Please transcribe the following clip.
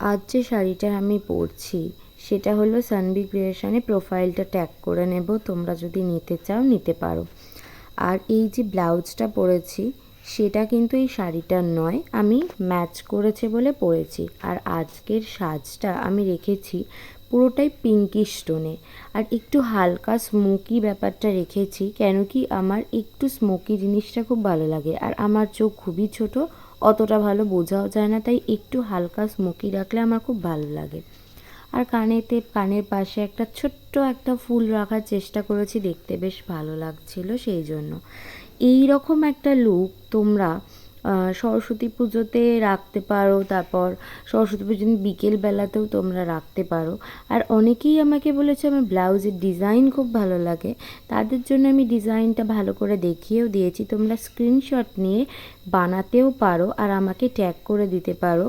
আজ যে শাড়িটা আমি পরছি সেটা হলো সানভি ক্রিয়েশনে, প্রোফাইলটা ট্যাগ করে নেব, তোমরা যদি নিতে চাও নিতে পারো। আর এই যে ব্লাউজটা পরেছি সেটা কিন্তু এই শাড়িটার নয়, আমি ম্যাচ করেছে বলে পরেছি। আর আজকের সাজটা আমি রেখেছি পুরোটাই পিঙ্কিশ টোনে, আর একটু হালকা স্মোকি ব্যাপারটা রেখেছি, কেন কি আমার একটু স্মোকি জিনিসটা খুব ভালো লাগে। আর আমার চোখ খুবই ছোট, অতটা ভালো বোঝাও যায় না, তাই একটু হালকা স্মোকি রাখলে আমার খুব ভালো লাগে। আর কানের পাশে একটা ছোট্ট একটা ফুল রাখার চেষ্টা করেছি, দেখতে বেশ ভালো লাগছিল সেই জন্য। এই রকম একটা লুক তোমরা সরস্বতী পুজোতে রাখতে পারো, তারপর সরস্বতী পুজোর বিকেলবেলাতেও তোমরা রাখতে পারো। আর অনেকেই আমাকে বলেছে আমার ব্লাউজের ডিজাইন খুব ভালো লাগে, তাদের জন্য আমি ডিজাইনটা ভালো করে দেখিয়েও দিয়েছি, তোমরা স্ক্রিনশট নিয়ে বানাতেও পারো আর আমাকে ট্যাগ করে দিতে পারো